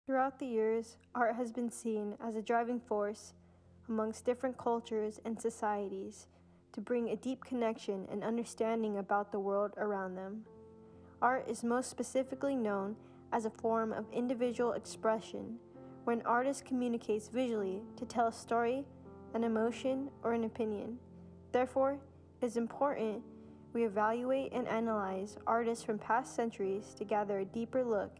Throughout the years, art has been seen as a driving force amongst different cultures and societies to bring a deep connection and understanding about the world around them. Art is most specifically known as a form of individual expression where an artist communicates visually to tell a story, an emotion, or an opinion. Therefore, it is important we evaluate and analyze artists from past centuries to gather a deeper look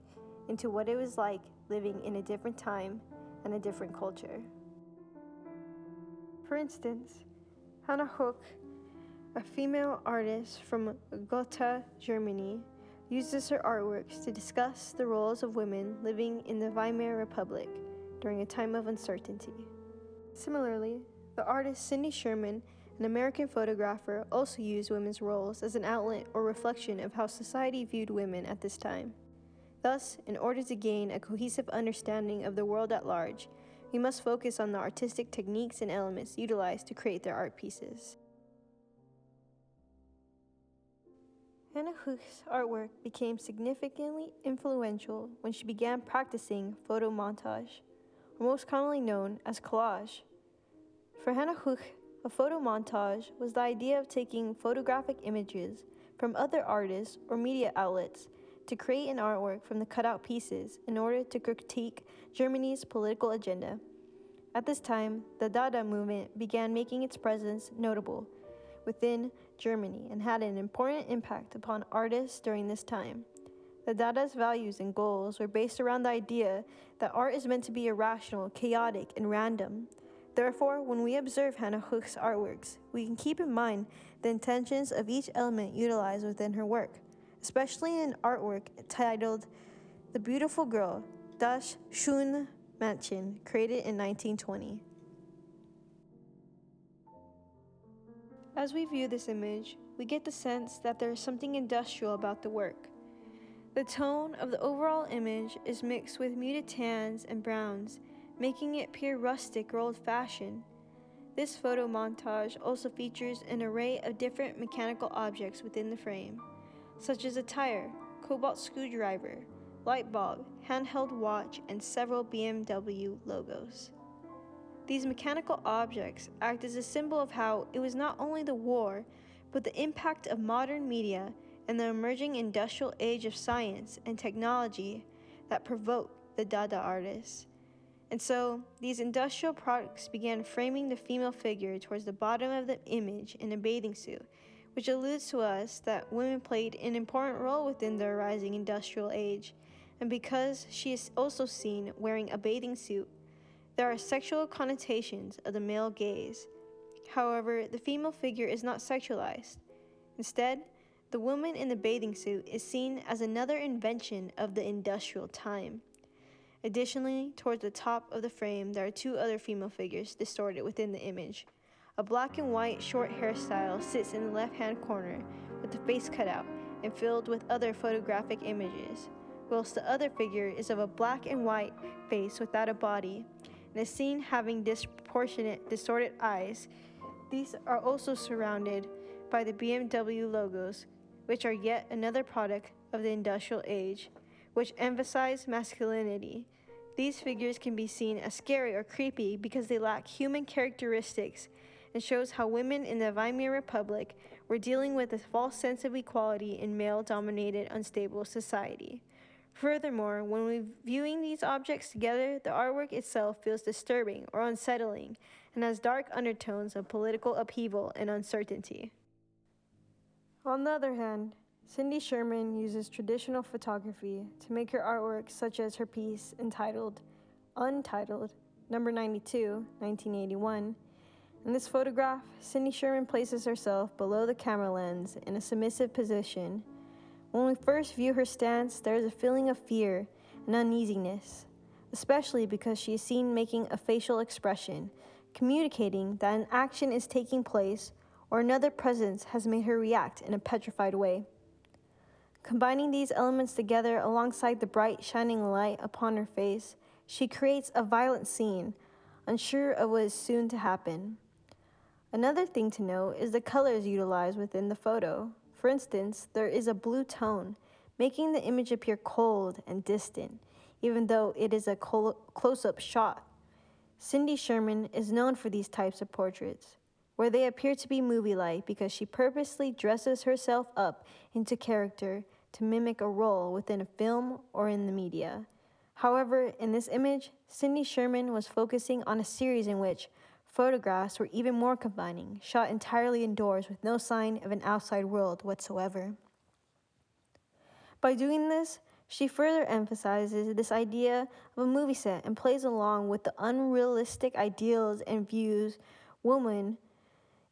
into what it was like living in a different time and a different culture. For instance, Hoch, a female artist from Gotha, Germany, uses her artworks to discuss the roles of women living in the Weimar Republic during a time of uncertainty. Similarly, the artist Cindy Sherman, an American photographer, also used women's roles as an outlet or reflection of how society viewed women at this time. Thus, in order to gain a cohesive understanding of the world at large, we must focus on the artistic techniques and elements utilized to create their art pieces. Hoch's artwork became significantly influential when she began practicing photo montage, or most commonly known as collage. For Hoch, a photo montage was the idea of taking photographic images from other artists or media outlets to create an artwork from the cutout pieces in order to critique Germany's political agenda. At this time, the Dada movement began making its presence notable within Germany and had an important impact upon artists during this time. The Dada's values and goals were based around the idea that art is meant to be irrational, chaotic, and random. Therefore, when we observe Hoch's artworks, we can keep in mind the intentions of each element utilized within her work, especially in artwork titled The Beautiful Girl, Das schöne Mädchen, created in 1920. As we view this image, we get the sense that there is something industrial about the work. The tone of the overall image is mixed with muted tans and browns, making it appear rustic or old-fashioned. This photo montage also features an array of different mechanical objects within the frame, such as a tire, cobalt screwdriver, light bulb, handheld watch, and several BMW logos. These mechanical objects act as a symbol of how it was not only the war, but the impact of modern media and the emerging industrial age of science and technology that provoked the Dada artists. And so, these industrial products began framing the female figure towards the bottom of the image in a bathing suit, which alludes to us that women played an important role within the rising industrial age. And because she is also seen wearing a bathing suit, there are sexual connotations of the male gaze. However, the female figure is not sexualized. Instead, the woman in the bathing suit is seen as another invention of the industrial time. Additionally, towards the top of the frame, there are two other female figures distorted within the image. A black and white short hairstyle sits in the left-hand corner with the face cut out and filled with other photographic images, whilst the other figure is of a black and white face without a body and is seen having disproportionate, distorted eyes. These are also surrounded by the BMW logos, which are yet another product of the industrial age, which emphasize masculinity. These figures can be seen as scary or creepy because they lack human characteristics and shows how women in the Weimar Republic were dealing with a false sense of equality in male-dominated, unstable society. Furthermore, when we're viewing these objects together, the artwork itself feels disturbing or unsettling and has dark undertones of political upheaval and uncertainty. On the other hand, Cindy Sherman uses traditional photography to make her artwork, such as her piece entitled Untitled, number 92, 1981. In this photograph, Cindy Sherman places herself below the camera lens in a submissive position. When we first view her stance, there is a feeling of fear and uneasiness, especially because she is seen making a facial expression, communicating that an action is taking place or another presence has made her react in a petrified way. Combining these elements together alongside the bright, shining light upon her face, she creates a violent scene, unsure of what is soon to happen. Another thing to note is the colors utilized within the photo. For instance, there is a blue tone, making the image appear cold and distant, even though it is a close-up shot. Cindy Sherman is known for these types of portraits, where they appear to be movie-like because she purposely dresses herself up into character to mimic a role within a film or in the media. However, in this image, Cindy Sherman was focusing on a series in which photographs were even more confining, shot entirely indoors with no sign of an outside world whatsoever. By doing this, she further emphasizes this idea of a movie set and plays along with the unrealistic ideals and views women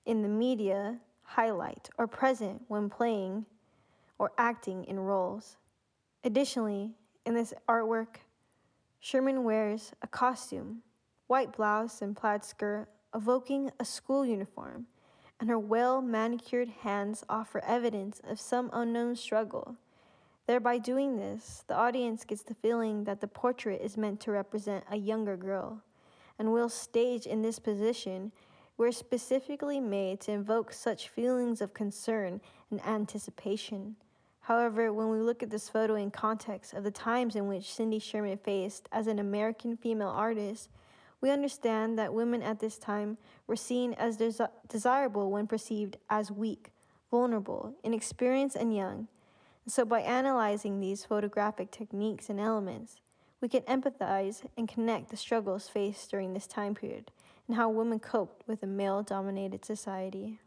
in the media highlight or present when playing or acting in roles. Additionally, in this artwork, Sherman wears a costume, white blouse and plaid skirt, evoking a school uniform, and her well-manicured hands offer evidence of some unknown struggle. Thereby doing this, the audience gets the feeling that the portrait is meant to represent a younger girl, and while staged in this position, were specifically made to invoke such feelings of concern and anticipation. However, when we look at this photo in context of the times in which Cindy Sherman faced as an American female artist, we understand that women at this time were seen as desirable when perceived as weak, vulnerable, inexperienced, and young. So by analyzing these photographic techniques and elements, we can empathize and connect the struggles faced during this time period and how women coped with a male-dominated society.